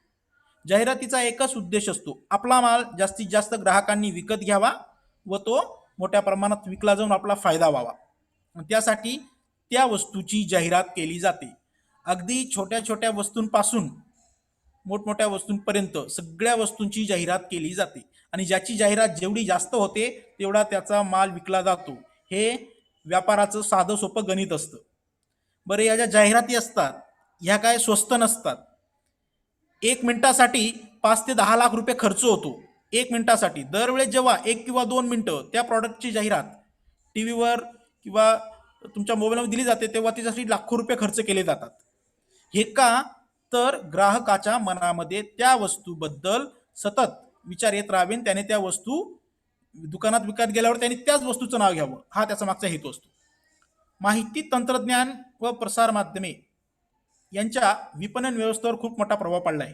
जाहिरातीचा एकच उद्देश असतो, आपला माल जास्तीत जास्त ग्राहकांनी विकत घ्यावा व तो मोठ्या प्रमाणात विकला जाऊन आपला फायदा व्हावा. त्यासाठी त्या वस्तूची जाहिरात केली जाते. अगदी छोट्या छोट्या वस्तूंपासून मोठमोठ्या वस्तूंपर्यंत सगळ्या वस्तूंची जाहिरात केली जाते. आणि ज्याची जाहिरात जेवढी जास्त होते तेवढा त्याचा माल विकला जातो. हे व्यापाराचं साधं सोपं गणित असतं. बरं, या ज्या जाहिराती असतात ह्या काय स्वस्त नसतात. 1 मिनिटासाठी 5 ते 10 लाख रुपये खर्च होतो. 1 मिनिटासाठी दरवेळेस जेव्हा 1 किंवा 2 मिनिटं त्या प्रॉडक्टची जाहिरात टी व्हीवर किंवा तुमच्या मोबाईलवर दिली जाते तेव्हा त्याच्यासाठी लाखो रुपये खर्च केले जातात. हे का? तर ग्राहकाच्या मनामध्ये त्या वस्तूबद्दल सतत विचार येत राहावे, त्याने त्या वस्तू दुकानात विकत गेल्यावर त्यांनी त्याच वस्तूचं नाव घ्यावं, हा त्याचा मागचा हेतू असतो. माहिती तंत्रज्ञान व प्रसार माध्यमे यांच्या विपणन व्यवस्थेवर खूप मोठा प्रभाव पडला आहे.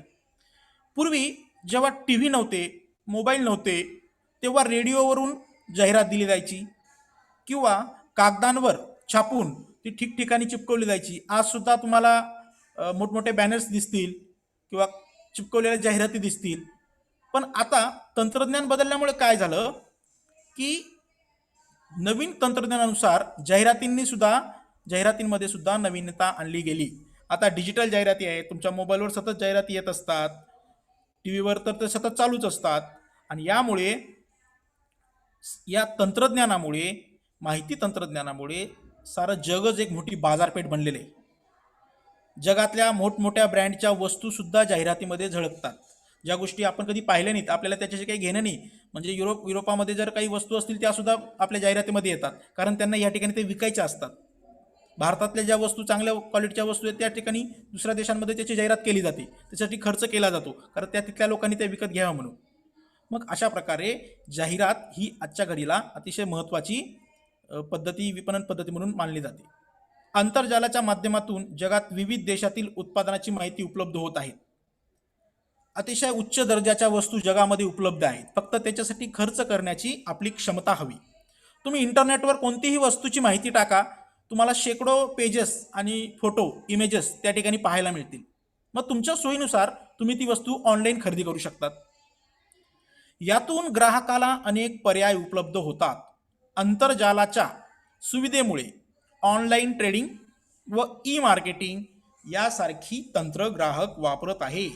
पूर्वी जेव्हा टी व्ही नव्हते, मोबाईल नव्हते, तेव्हा रेडिओवरून जाहिरात दिली जायची किंवा कागदांवर छापून ती ठिकठिकाणी चिपकवली जायची. आज सुद्धा तुम्हाला मोठमोठे बॅनर्स दिसतील किंवा चिपकवलेल्या जाहिराती दिसतील. पण आता तंत्रज्ञान बदलल्यामुळे काय झालं की नवीन तंत्रज्ञानानुसार जाहिरातींमध्ये सुद्धा नवीनता आणली गेली. आता डिजिटल जाहिराती आहेत, तुमच्या मोबाईलवर सतत जाहिराती येत असतात, टी व्हीवर तर ते सतत चालूच असतात. आणि माहिती तंत्रज्ञानामुळे सारं जगच एक मोठी बाजारपेठ बनलेलं आहे. जगातल्या मोठमोठ्या ब्रँडच्या वस्तू सुद्धा जाहिरातीमध्ये झळकतात. ज्या गोष्टी आपण कधी पाहिल्या नाहीत, आपल्याला त्याच्याशी काही घेणं नाही. म्हणजे युरोपामध्ये जर काही वस्तू असतील त्या सुद्धा आपल्या जाहिरातीमध्ये येतात, कारण त्यांना या ठिकाणी ते विकायच्या असतात. भारतातल्या ज्या वस्तू चांगल्या क्वालिटीच्या वस्तू आहेत त्या ठिकाणी दुसऱ्या देशांमध्ये त्याची जाहिरात केली जाते, त्यासाठी खर्च केला जातो, कारण तिथल्या लोकांनी ते विकत घ्यावं म्हणून. मग अशा प्रकारे जाहिरात ही आजच्या घडीला अतिशय महत्त्वाची विपणन पद्धती म्हणून मानली जाते. आंतरजालाच्या माध्यमातून जगात विविध देशातील उत्पादनाची माहिती उपलब्ध होत आहे. अतिशय उच्च दर्जाच्या वस्तू जगामध्ये उपलब्ध आहेत, फक्त त्याच्यासाठी खर्च करण्याची आपली क्षमता हवी. तुम्ही इंटरनेटवर कोणतीही वस्तूची माहिती टाका, तुम्हाला शेकडो पेजेस आणि फोटो, इमेजेस त्या ठिकाणी पाहायला मिळतील. मग तुमच्या सोयीनुसार तुम्ही ती वस्तू ऑनलाईन खरेदी करू शकतात. यातून ग्राहकाला अनेक पर्याय उपलब्ध होतात. आंतरजालाच्या सुविधेमुळे ऑनलाईन ट्रेडिंग व ई मार्केटिंग यासारखी तंत्र ग्राहक वापरत आहे.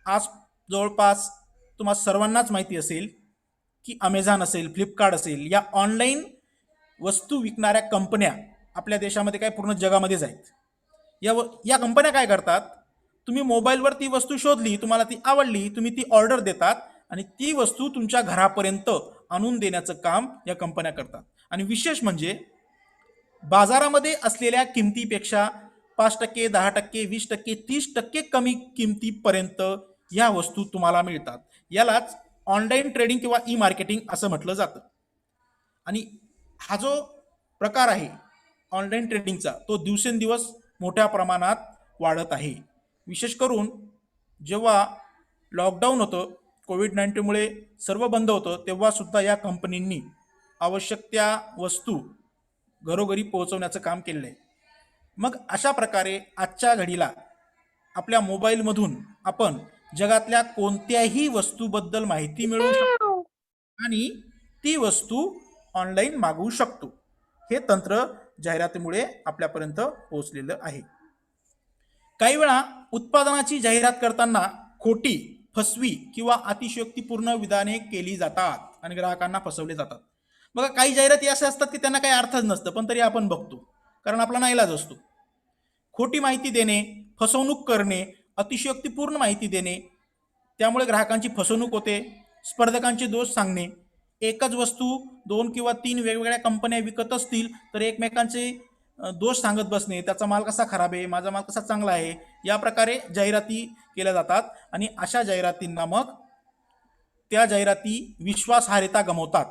आज जवळपास तुम्हा सर्वांनाच माहिती असेल की अमेझॉन असेल, फ्लिपकार्ट असेल, या ऑनलाईन वस्तू विकणाऱ्या कंपन्या आपल्या देशामध्ये काय पूर्ण जगामध्येच आहेत. या कंपन्या काय करतात, तुम्ही मोबाईलवर ती वस्तू शोधली, तुम्हाला ती आवडली, तुम्ही ती ऑर्डर देतात आणि ती वस्तू तुमच्या घरापर्यंत आणून देण्याचं काम या कंपन्या करतात. आणि विशेष म्हणजे बाजारामध्ये असलेल्या किमतीपेक्षा 5%, 10%, 20%, 30% कमी किमतीपर्यंत या वस्तू तुम्हाला मिळतात. यालाच ऑनलाईन ट्रेडिंग किंवा ई मार्केटिंग असं म्हटलं जातं. आणि हा जो प्रकार आहे ऑनलाईन ट्रेडिंगचा, तो दिवसेंदिवस मोठ्या प्रमाणात वाढत आहे. विशेष करून जेव्हा लॉकडाऊन होतं, कोविड-19मुळे सर्व बंद होतं, तेव्हा सुद्धा या कंपनींनी आवश्यक त्या वस्तू घरोघरी पोहोचवण्याचं काम केलेलं आहे. मग अशा प्रकारे आजच्या घडीला आपल्या मोबाईलमधून आपण जगातल्या कोणत्याही वस्तूबद्दल माहिती मिळवू शकतो आणि ती वस्तू ऑनलाईन मागवू शकतो. हे तंत्र जाहिरातीमुळे आपल्यापर्यंत पोहोचलेलं आहे. काही वेळा उत्पादनाची जाहिरात करताना खोटी, फसवी किंवा अतिशयोक्तीपूर्ण विधाने केली जातात आणि ग्राहकांना फसवले जातात. बघा, काही जाहिराती अशा असतात की त्यांना काही अर्थच नसतं, पण तरी आपण बघतो, कारण आपला नाईलाज असतो. खोटी माहिती देणे, फसवणूक करणे, अतिशयोक्तीपूर्ण माहिती देणे, त्यामुळे ग्राहकांची फसवणूक होते. स्पर्धकांचे दोष सांगणे, एकच वस्तू 2 किंवा 3 वेगवेगळ्या कंपन्या विकत असतील तर एकमेकांचे दोष सांगत बसणे, त्याचा माल कसा खराब आहे, माझा माल कसा चांगला आहे, या प्रकारे जाहिराती केल्या जातात. आणि अशा जाहिरातींना मग त्या जाहिराती विश्वासार्हता गमावतात.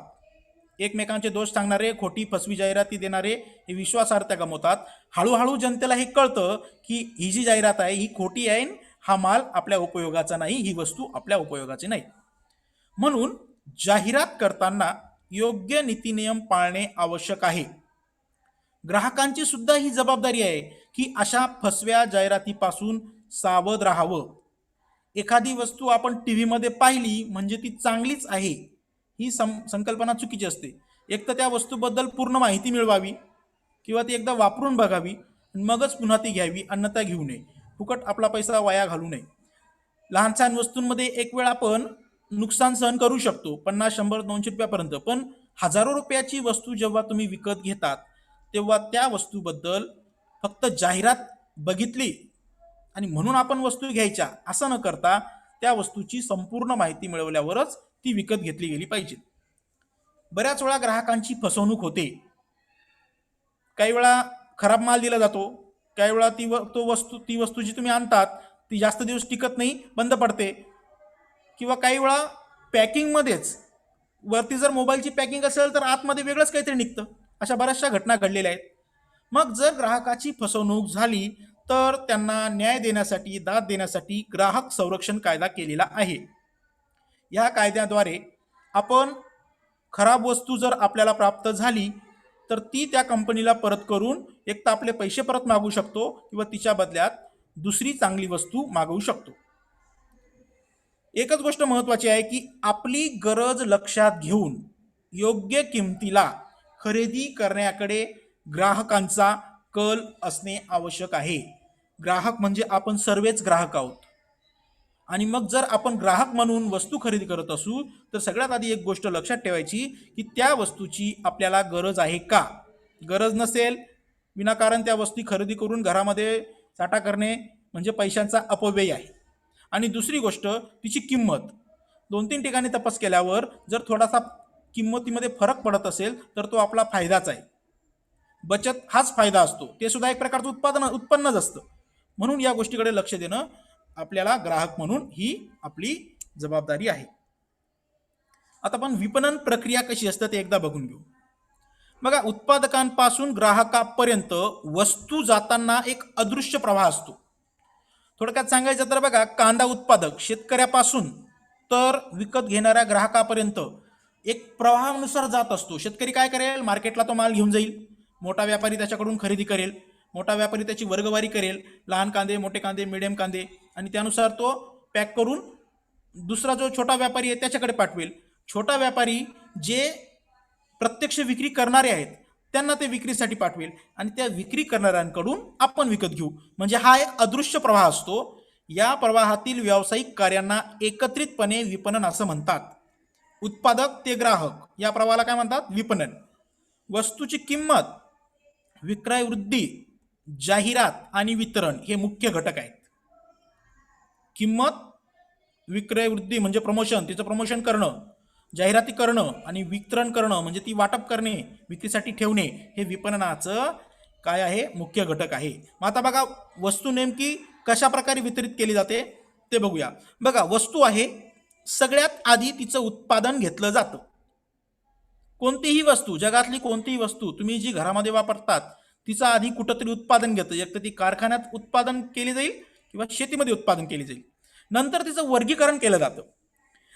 एकमेकांचे दोष सांगणारे, खोटी फसवी जाहिराती देणारे हे विश्वासार्हता गमावतात. हळूहळू जनतेला हे कळतं की ही जी जाहिरात आहे ही खोटी आहे, हा माल आपल्या उपयोगाचा नाही, ही वस्तू आपल्या उपयोगाची नाही. म्हणून जाहिरात करताना योग्य नीतिनियम पाळणे आवश्यक आहे. ग्राहकांची सुद्धा ही जबाबदारी आहे की अशा फसव्या जाहिरातीपासून सावध राहावं. एखादी वस्तू आपण टीव्हीमध्ये पाहिली म्हणजे ती चांगलीच आहे, ही संकल्पना चुकीची असते. एक तर त्या वस्तूबद्दल पूर्ण माहिती मिळवावी किंवा ती एकदा वापरून बघावी, मगच पुन्हा ती घ्यावी, अन्यथा घेऊ नये. फुकट आपला पैसा वाया घालू नये. लहान सहान वस्तूंमध्ये एक वेळ आपण नुकसान सहन करू शकतो, 50, 100, 200 रुपयापर्यंत. पण हजारो रुपयाची वस्तू जेव्हा तुम्ही विकत घेतात, तेव्हा त्या वस्तूबद्दल फक्त जाहिरात बघितली आणि म्हणून आपण वस्तू घ्यायच्या असं न करता त्या वस्तूची संपूर्ण माहिती मिळवल्यावरच ती विकत घेतली गेली पाहिजे. बऱ्याच वेळा ग्राहकांची फसवणूक होते. काही वेळा खराब माल दिला जातो, काही वेळा ती वस्तू जी तुम्ही आणतात ती जास्त दिवस टिकत नाही, बंद पडते. किंवा काही वेळा पॅकिंगमध्येच वरती जर मोबाईलची पॅकिंग असेल तर आतमध्ये वेगळंच काहीतरी निघतं. अशा बऱ्याचशा घटना घडलेल्या आहेत. मग जर ग्राहकाची फसवणूक झाली तर त्यांना न्याय देण्यासाठी, दाद देण्यासाठी ग्राहक संरक्षण कायदा केलेला आहे. या कायद्याद्वारे आपण खराब वस्तू जर आपल्याला प्राप्त झाली तर ती त्या कंपनीला परत करून एक तर आपले पैसे परत मागू शकतो किंवा तिच्या बदल्यात दुसरी चांगली वस्तू मागवू शकतो. एकच गोष्ट महत्त्वाची आहे की आपली गरज लक्षात घेऊन योग्य किमतीला खरेदी करण्याकडे ग्राहकांचा कल असणे आवश्यक आहे. ग्राहक म्हणजे आपण सर्वच ग्राहक आहोत. आणि मग जर आपण ग्राहक म्हणून वस्तू खरेदी करत असू तर सगळ्यात आधी एक गोष्ट लक्षात ठेवायची की त्या वस्तूची आपल्याला गरज आहे का. गरज नसेल, विनाकारण त्या वस्तू खरेदी करून घरामध्ये साठा करणे म्हणजे पैशांचा अपव्यय आहे. आणि दुसरी गोष्ट तिची किंमत. 2-3 ठिकाणी तपास केल्यावर जर थोडासा किंमतीमध्ये फरक पडत असेल तर तो आपला फायदाच आहे. बचत हाच फायदा असतो, ते सुद्धा एक प्रकारचं उत्पन्नच असतं. म्हणून या गोष्टीकडे लक्ष देणं आपल्याला ग्राहक म्हणून ही आपली जबाबदारी आहे. आता आपण विपणन प्रक्रिया कशी असते ते एकदा बघून घेऊ. बघा, उत्पादकांपासून ग्राहकापर्यंत वस्तू जाताना एक अदृश्य प्रवाह असतो. थोडक्यात सांगायचं तर बघा, कांदा उत्पादक शेतकऱ्यापासून तर विकत घेणाऱ्या ग्राहकापर्यंत एक प्रवाहानुसार जात असतो. शेतकरी काय करेल, मार्केटला तो माल घेऊन जाईल, मोठा व्यापारी त्याच्याकडून खरेदी करेल, मोठा व्यापारी त्याची वर्गवारी करेल, लहान कांदे, मोठे कांदे, मिडियम कांदे, आणि त्यानुसार तो पॅक करून दुसरा जो छोटा व्यापारी आहे त्याच्याकडे पाठवेल. छोटा व्यापारी जे प्रत्यक्ष विक्री करणारे आहेत त्यांना ते विक्रीसाठी पाठवेल आणि त्या विक्री करणाऱ्यांकडून आपण विकत घेऊ. म्हणजे हा एक अदृश्य प्रवाह असतो. या प्रवाहातील व्यावसायिक कार्यांना एकत्रितपणे विपणन असं म्हणतात. उत्पादक ते ग्राहक या प्रवाहाला काय म्हणतात, विपणन. वस्तूची किंमत, विक्रय वृद्धी, जाहिरात आणि वितरण हे मुख्य घटक आहेत. किंमत, विक्रय वृद्धी म्हणजे प्रमोशन, तिचं प्रमोशन करणं, जाहिराती करणं आणि वितरण करणं म्हणजे ती वाटप करणे, विक्रीसाठी ठेवणे, हे विपणनाचं काय आहे, मुख्य घटक आहे. मग आता बघा, वस्तू नेमकी कशा प्रकारे वितरित केली जाते ते बघूया. बघा, वस्तू आहे सगळ्यात आधी तिचं उत्पादन घेतलं जातं. कोणतीही वस्तू, जगातली कोणतीही वस्तू तुम्ही जी घरामध्ये वापरतात, तिचं आधी कुठंतरी उत्पादन घेतं. एक तर ती कारखान्यात उत्पादन केली जाईल किंवा शेतीमध्ये उत्पादन केली जाईल. नंतर तिचं वर्गीकरण केलं जातं.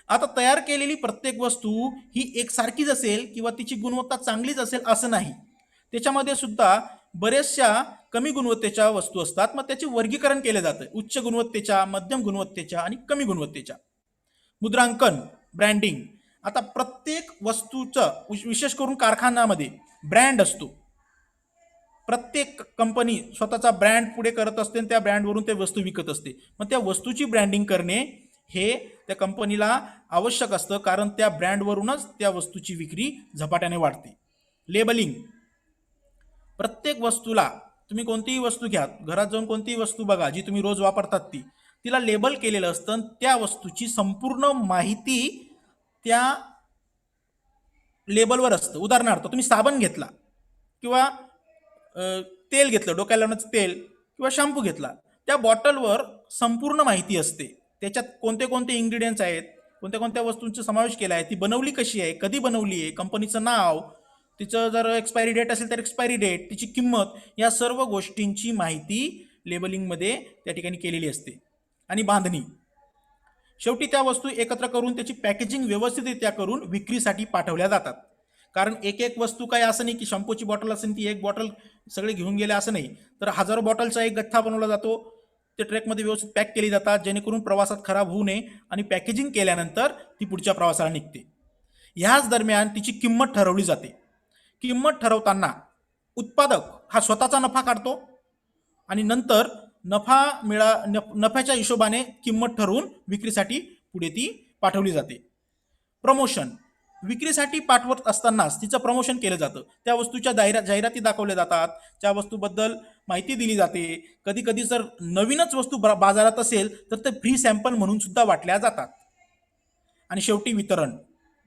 आता तयार केलेली प्रत्येक वस्तू ही एकसारखीच असेल किंवा तिची गुणवत्ता चांगलीच असेल असं नाही. त्याच्यामध्ये सुद्धा बऱ्याचशा कमी गुणवत्तेच्या वस्तू असतात. मग त्याचे वर्गीकरण केलं जातं. उच्च गुणवत्तेच्या, मध्यम गुणवत्तेच्या आणि कमी गुणवत्तेच्या. मुद्रांकन, ब्रँडिंग. आता प्रत्येक वस्तूचं विशेष करून कारखान्यामध्ये ब्रँड असतो. प्रत्येक कंपनी स्वतःचा ब्रँड पुढे करत असते आणि त्या ब्रँडवरून ते वस्तू विकत असते. मग त्या वस्तूची ब्रँडिंग करणे हे त्या कंपनीला आवश्यक असतं, कारण त्या ब्रँडवरूनच त्या वस्तूची विक्री झपाट्याने वाढते. लेबलिंग. प्रत्येक वस्तूला तुम्ही कोणतीही वस्तू घ्या, घरात जाऊन कोणतीही वस्तू बघा जी तुम्ही रोज वापरतात तिला लेबल केलेलं असतं. त्या वस्तूची संपूर्ण माहिती त्या लेबलवर असतं. उदाहरणार्थ तुम्ही साबण घेतला किंवा तेल घेतलं, डोक्याला लावण्याचं तेल किंवा शॅम्पू घेतला, त्या बॉटलवर संपूर्ण माहिती असते. त्याच्यात कोणते कोणते इन्ग्रेडियंट्स आहेत, कोणत्या कोणत्या वस्तूंचा समावेश केला आहे, ती बनवली कशी आहे, कधी बनवली आहे, कंपनीचं नाव, तिचं जर एक्सपायरी डेट असेल तर एक्सपायरी डेट, तिची किंमत, या सर्व गोष्टींची माहिती लेबलिंगमध्ये त्या ठिकाणी केलेली असते. आणि बांधणी. शेवटी त्या वस्तू एकत्र करून त्याची पॅकेजिंग व्यवस्थितरित्या करून विक्रीसाठी पाठवल्या जातात. कारण एक एक वस्तू काय असं नाही की शॅम्पूची बॉटल असेल ती एक बॉटल सगळे घेऊन गेले असं नाही, तर हजारो बॉटलचा एक गठ्ठा बनवला जातो. ते ट्रकमध्ये व्यवस्थित पॅक केली जातात जेणेकरून प्रवासात खराब होऊ नये, आणि पॅकेजिंग केल्यानंतर ती पुढच्या प्रवासाला निघते. ह्याच दरम्यान तिची किंमत ठरवली जाते. किंमत ठरवताना उत्पादक हा स्वतःचा नफा काढतो आणि नंतर नफ्याच्या हिशोबाने किंमत ठरवून विक्रीसाठी पुढे ती पाठवली जाते. प्रमोशन. विक्रीसाठी पाठवत असतानाच तिचं प्रमोशन केलं जातं. त्या वस्तूच्या जाहिराती दाखवल्या जातात, त्या वस्तूबद्दल माहिती दिली जाते. कधी कधी जर नवीनच वस्तू बाजारात असेल तर ते फ्री सॅम्पल म्हणून सुद्धा वाटल्या जातात. आणि शेवटी वितरण.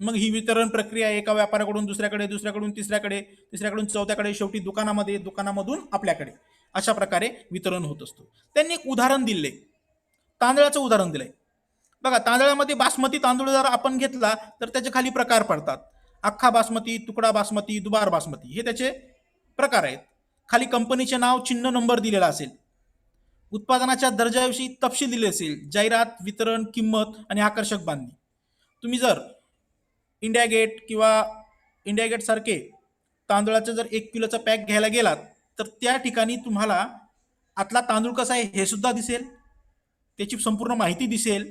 मग ही वितरण प्रक्रिया एका व्यापाऱ्याकडून दुसऱ्याकडे, दुसऱ्याकडून तिसऱ्याकडे, तिसऱ्याकडून चौथ्याकडे, शेवटी दुकानामध्ये, दुकानामधून आपल्याकडे, अशा प्रकारे वितरण होत असतो. त्यांनी एक उदाहरण दिले, तांदळाचं उदाहरण दिलंय. बघा, तांदळामध्ये बासमती तांदूळ जर आपण घेतला तर त्याचे खाली प्रकार पडतात. अख्खा बासमती, तुकडा बासमती, दुबार बासमती, हे त्याचे प्रकार आहेत. खाली कंपनीचे नाव, चिन्ह, नंबर दिलेला असेल. उत्पादनाच्या दर्जाविषयी तपशील दिले असेल. जाहिरात, वितरण, किंमत आणि आकर्षक बांधणी. तुम्ही जर इंडिया गेट किंवा इंडिया गेट सारखे तांदूळाचा जर 1 किलोचा पॅक घ्यायला गेलात तर त्या ठिकाणी तुम्हाला आतला तांदूळ कसा आहे हे सुद्धा दिसेल, त्याची संपूर्ण माहिती दिसेल.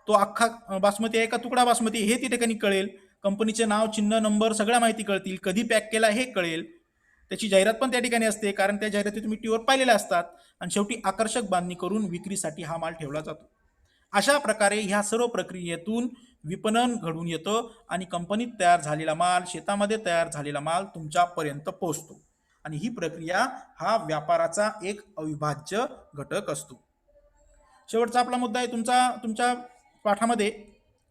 तो अख्खा बासमती आहे का तुकडा बासमती हे त्या ठिकाणी कळेल. कंपनीचे नाव, चिन्ह, नंबर, सगळ्या माहिती कळतील. कधी पॅक केला हे कळेल. त्याची जाहिरात पण त्या ठिकाणी असते, कारण त्या जाहिराती तुम्ही टीव्हीवर पाहिलेल्या असतात. आणि शेवटी आकर्षक बांधणी करून विक्रीसाठी हा माल ठेवला जातो. अशा प्रकारे ह्या सर्व प्रक्रियेतून विपणन घडून येतं आणि कंपनीत तयार झालेला माल, शेतामध्ये तयार झालेला माल तुमच्यापर्यंत पोहोचतो. आणि ही प्रक्रिया हा व्यापाराचा एक अविभाज्य घटक असतो. शेवटचा आपला मुद्दा आहे तुमच्या पाठामध्ये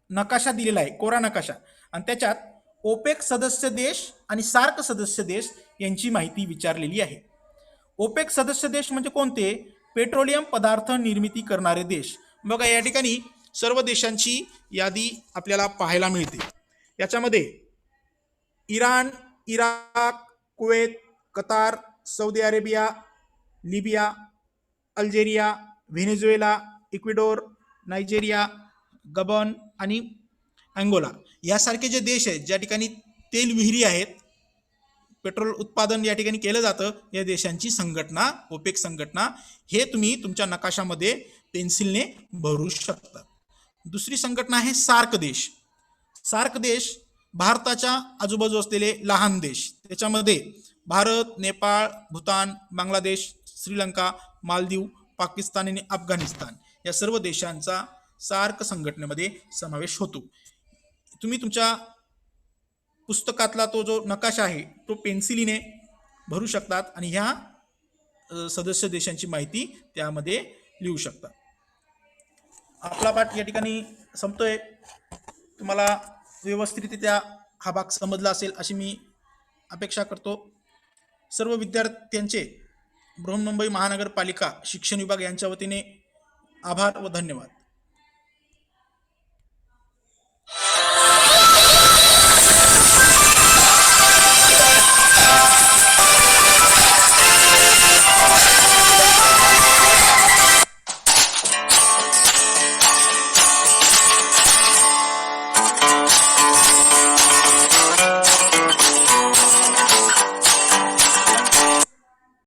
नकाशा दिलेला आहे, कोरा नकाशा, आणि त्याच्यात ओपेक सदस्य देश आणि सार्क सदस्य देश यांची माहिती विचारलेली आहे. ओपेक सदस्य देश म्हणजे कोणते? पेट्रोलियम पदार्थ निर्मिती करणारे देश. बघा, या ठिकाणी सर्व देशांची यादी आपल्याला पाहायला मिळते. याच्यामध्ये Iran, Iraq, Kuwait, Qatar, Saudi Arabia, Libya, Algeria, Venezuela, Ecuador, Nigeria, गबन आणि अंगोला यासारखे जे देश आहेत, ज्या ठिकाणी तेल विहिरी आहेत, पेट्रोल उत्पादन या ठिकाणी केलं जातं, या देशांची संघटना, ओपेक संघटना, हे तुम्ही तुमच्या नकाशामध्ये पेन्सिलने भरू शकता. दुसरी संघटना आहे सार्क देश. सार्क देश भारताच्या आजूबाजू असलेले लहान देश. त्याच्यामध्ये भारत, नेपाळ, भूतान, बांगलादेश, श्रीलंका, मालदीव, पाकिस्तान आणि अफगाणिस्तान या सर्व देशांचा सार्क संघटनेमध्ये समावेश होतो. तुम्ही तुमच्या पुस्तकातला तो जो नकाशा आहे तो पेन्सिलीने भरू शकतात आणि ह्या सदस्य देशांची माहिती त्यामध्ये लिहू शकतात. आपला पाठ या ठिकाणी संपतोय. तुम्हाला व्यवस्थितरित्या हा भाग समजला असेल अशी मी अपेक्षा करतो. सर्व विद्यार्थ्यांचे बृहन्मुंबई महानगरपालिका शिक्षण विभाग यांच्या वतीने आभार व धन्यवाद.